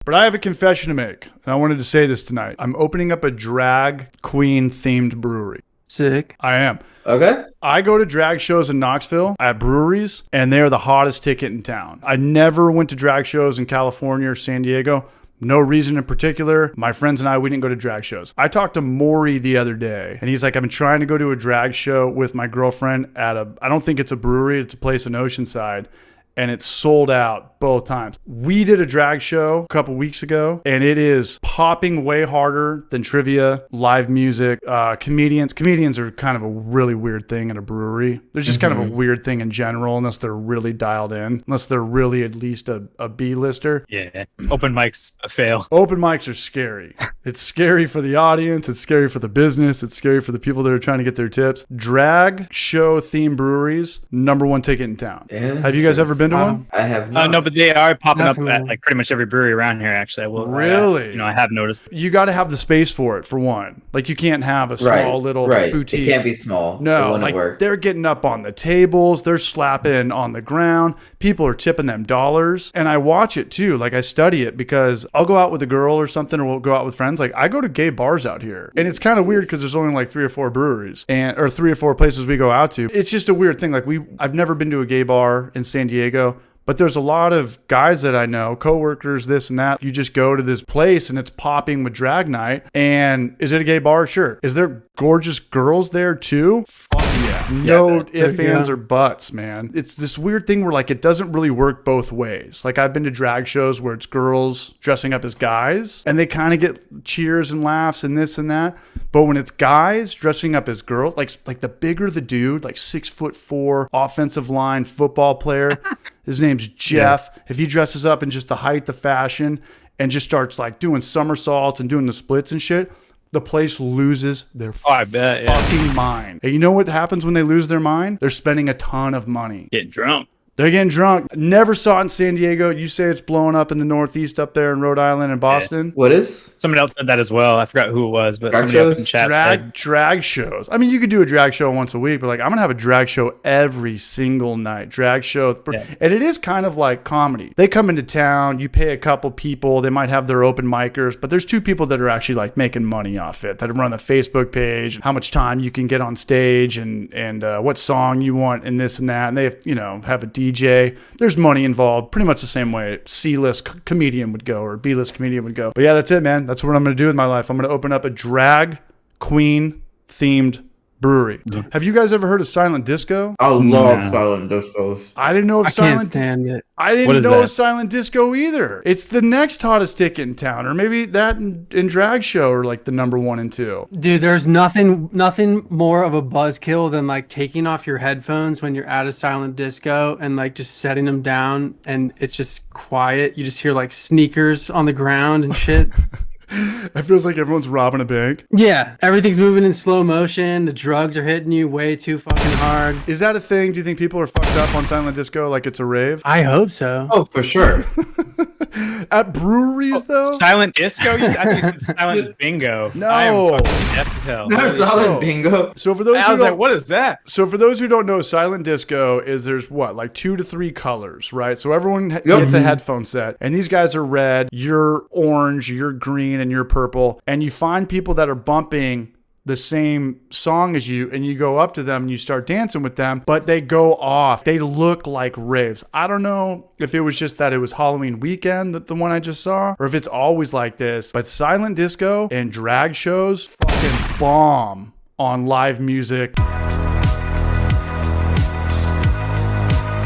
But I have a confession to make, and I wanted to say this tonight. I'm opening up a drag queen themed brewery. Sick. I am. Okay. I go to drag shows in Knoxville at breweries, and they're the hottest ticket in town. I never went to drag shows in California or San Diego. No reason in particular. My friends and I, we didn't go to drag shows. I talked to Maury the other day, and he's like, I've been trying to go to a drag show with my girlfriend at I don't think it's a brewery, it's a place in Oceanside, and it's sold out both times. We did a drag show a couple weeks ago, and it is popping way harder than trivia, live music, comedians. Comedians are kind of a really weird thing in a brewery. They're just kind of a weird thing in general, unless they're really dialed in, unless they're really at least a B-lister. Yeah, open mics a fail. Open mics are scary. It's scary for the audience. It's scary for the business. It's scary for the people that are trying to get their tips. Drag show themed breweries, #1 ticket in town. Have you guys ever been to one? I have not. No, but they are popping Definitely. up at like pretty much every brewery around here. Actually, I will. Really? I have noticed. You got to have the space for it, for one. Like, you can't have a small little boutique. It can't be small. No, it wouldn't like work. they're getting up on the tables, they're slapping on the ground. People are tipping them dollars, and I watch it too. Like, I study it because I'll go out with a girl or something, or we'll go out with friends. Like, I go to gay bars out here, and it's kind of weird because there's only like 3 or 4 breweries or 3 or 4 places we go out to. It's just a weird thing. Like, I've never been to a gay bar in San Diego. But there's a lot of guys that I know, coworkers, this and that. You just go to this place and it's popping with drag night. And is it a gay bar? Sure. Is there gorgeous girls there too? Fuck yeah. No ifs, ands, or buts, man. It's this weird thing where like it doesn't really work both ways. Like, I've been to drag shows where it's girls dressing up as guys and they kind of get cheers and laughs and this and that. But when it's guys dressing up as girls, like the bigger the dude, like 6'4", offensive line football player. His name's Jeff. Yeah. If he dresses up in just the height of fashion and just starts like doing somersaults and doing the splits and shit, the place loses their fucking mind. And you know what happens when they lose their mind? They're spending a ton of money. Getting drunk. They're getting drunk. Never saw it in San Diego. You say it's blowing up in the Northeast up there in Rhode Island and Boston. Yeah. What is? Someone else said that as well. I forgot who it was, but drag somebody shows? up in chat said. Drag shows. I mean, you could do a drag show once a week, but like, I'm going to have a drag show every single night. Drag show. Yeah. And it is kind of like comedy. They come into town, you pay a couple people, they might have their open micers, but there's 2 people that are actually like making money off it, that run the Facebook page, how much time you can get on stage and what song you want and this and that. And they have a DJ. There's money involved, pretty much the same way C-list comedian would go or B-list comedian would go. But yeah, that's it, man. That's what I'm going to do with my life. I'm going to open up a drag queen themed brewery. Have you guys ever heard of silent disco? I love silent discos. I didn't know if I can't stand it. I didn't know of silent disco either. It's the next hottest ticket in town, or maybe that and drag show are like the #1 and 2. Dude, there's nothing more of a buzzkill than like taking off your headphones when you're at a silent disco and like just setting them down and it's just quiet. You just hear like sneakers on the ground and shit. It feels like everyone's robbing a bank. Yeah, everything's moving in slow motion. The drugs are hitting you way too fucking hard. Is that a thing? Do you think people are fucked up on silent disco like it's a rave? I hope so. Oh, for sure. At breweries, though? Silent disco? I thought you said silent bingo. No. I am fucking deaf as hell. No, silent bingo. So for those I was like, what is that? So for those who don't know, silent disco is there's like 2 to 3 colors, right? So everyone gets a headphone set, and these guys are red, you're orange, you're green, and you're purple, and you find people that are bumping the same song as you, and you go up to them and you start dancing with them, but they go off. They look like raves. I don't know if it was just that it was Halloween weekend, that the one I just saw, or if it's always like this, but silent disco and drag shows fucking bomb on live music.